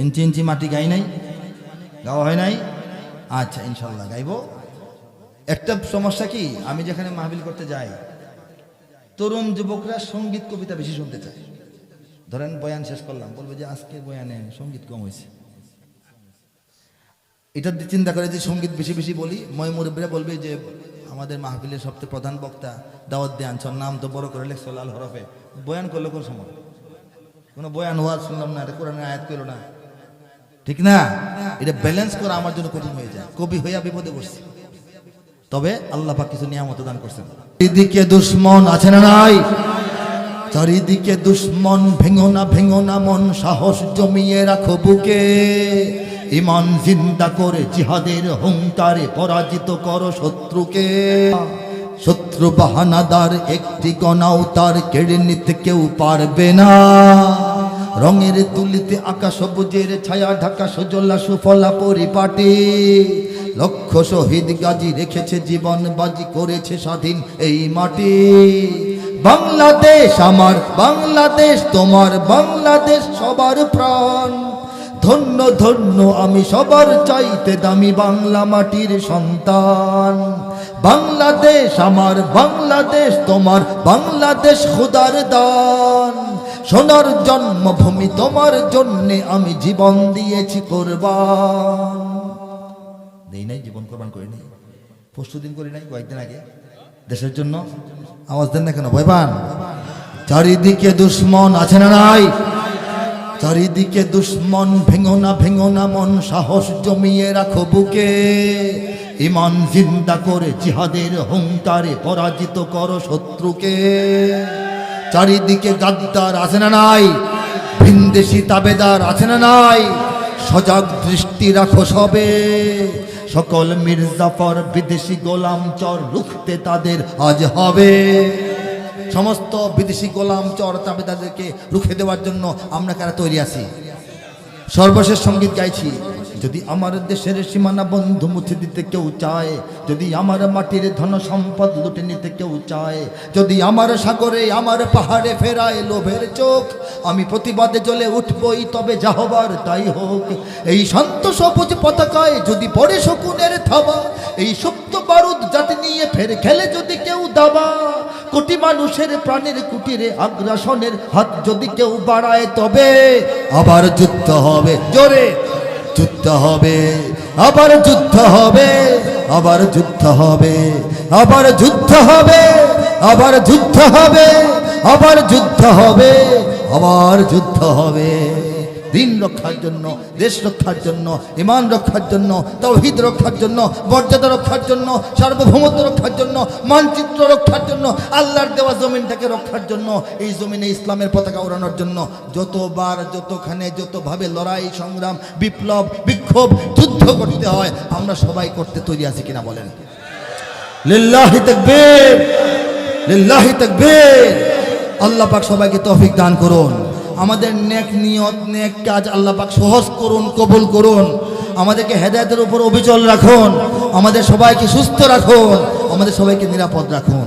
ইঞ্চি ইঞ্চি মাটি গাই নাই, গাওয়া হয় নাই? আচ্ছা, ইনশাল্লাহ গাইব। একটা সমস্যা কি, আমি যেখানে মাহফিল করতে যাই, তরুণ যুবকরা সঙ্গীত কবিতা বেশি শুনতে চায়। ধরেন বয়ান শেষ করলাম, বলবে যে আজকে বয়ানে সঙ্গীত কম হয়েছে। এটা চিন্তা করে যে সঙ্গীত বেশি বেশি বলি, মুরব্বীরা বলবে যে আমাদের মাহফিলের সবচেয়ে প্রধান বক্তা দাওয়াত দিয়ে আনছর, নাম তো বড় করে লেখছো লাল হরফে, বয়ান করলো কোন সময়? কোনো বয়ান ওয়াজ শুনলাম না, এটা কোরআনের আয়াত করলো না, ঠিক না? এটা ব্যালেন্স করা আমার জন্য কঠিন হয়ে যায়, কবি হইয়া বিপদে পড়ছি। তবে আল্লাহ পাক কিছু নিয়ামত দান করছেন। চারিদিকে দুশ্মন আছে না নাই? চারিদিকে দুশ্মন, ভেঙো না মন, সাহস জমিয়ে রাখো বুকে, ইমান জিন্দা করে জিহাদের হুঙ্কারে পরাজিত করো শত্রুকে। শত্রু বাহানাদার, একটি গনাও তার কেড়ে নিতে কেউ পারবে না। রঙের তুলিতে আকাশ সবুজের ছায়া ঢাকা সুজলা সুফলা পরিপাটি, লক্ষ শহীদ গাজী রেখেছে জীবন বাজি, করেছে স্বাধীন এই মাটি। বাংলাদেশ আমার, বাংলাদেশ তোমার, বাংলাদেশ সবার প্রাণ। ধন্য ধন্য আমি সবার চাইতে দামি বাংলা মাটির সন্তান। বাংলাদেশ আমার, বাংলাদেশ তোমার, বাংলাদেশ খোদার দান। সোনার জন্মভূমি তোমার জন্যে আমি জীবন দিয়েছি কোরবান। দেই নাই, জীবন কোরবান করি নাই, পরশুদিন করি নাই, কয়েকদিন আগে দেশের জন্য। আওয়াজ দেন না কেন, ভয় পান? চারিদিকে দুশ্মন আছে না নাই? চারিদিকে দুশ্মন, ভেঙো না মন, সাহস জমিয়ে রাখো বুকে, ইমান জিন্দা করে জিহাদের হুঙ্কারে পরাজিত করো শত্রুকে। চারিদিকে গাদ্দার আছে না নাই? ভিনদেশি তাবেদার আছে না নাই? সজাগ দৃষ্টি রাখো সবে, সকল মির্জাফর বিদেশি গোলাম চর রুখতে তাদের আজ হবে। সমস্ত বিদেশি গোলাম চর তাবেদারদেরকে রুখে দেওয়ার জন্য আমরা কারা তৈরি আছি? সর্বশেষ সঙ্গীত গাইছি। যদি আমার দেশের সীমানা বন্ধু মুছে দিতে কেউ চায়, যদি আমার মাটির ধন সম্পদ লুটে নিতে কেউ চায়, যদি আমার সাগরে আমার পাহাড়ে ফেরায় লোভের চোখ, আমি প্রতিবাদে জ্বলে উঠবই, তবে যা হবার তাই হোক। এই শান্ত সবুজ পতাকায় যদি পড়ে শকুনের থাবা, এই সুপ্ত বারুদ জাতি নিয়ে ফের খেলে যদি কেউ দাবা, কোটি মানুষের প্রাণের কুটিরে আগ্রাসনের হাত যদি কেউ বাড়ায়, তবে আবার যুদ্ধ হবে, জোরে যুদ্ধ হবে, আবার যুদ্ধ হবে, আবার যুদ্ধ হবে, আবার যুদ্ধ হবে, আবার যুদ্ধ হবে, আবার যুদ্ধ হবে, আবার যুদ্ধ হবে। দিন রক্ষার জন্য, দেশ রক্ষার জন্য, ইমান রক্ষার জন্য, তাওহীদ রক্ষার জন্য, মর্যাদা রক্ষার জন্য, সার্বভৌমত্ব রক্ষার জন্য, মানচিত্র রক্ষার জন্য, আল্লাহর দেওয়া জমিনটাকে রক্ষার জন্য, এই জমিনে ইসলামের পতাকা ওড়ানোর জন্য যতবার, যতখানে, যতভাবে লড়াই সংগ্রাম, বিপ্লব, বিক্ষোভ, যুদ্ধ করতে হয়, আমরা সবাই করতে তৈরি আছি কিনা বলেন? লিল্লাহি তাকবীর, লিল্লাহি তাকবীর। আল্লাহ পাক সবাইকে তৌফিক দান করুন। আমাদের নেক নিয়ত, নেক কাজ আল্লাহ পাক সহজ করুন, কবুল করুন। আমাদেরকে হেদায়েতের উপর অবিচল রাখুন, আমাদের সবাইকে সুস্থ রাখুন, আমাদের সবাইকে নিরাপদ রাখুন।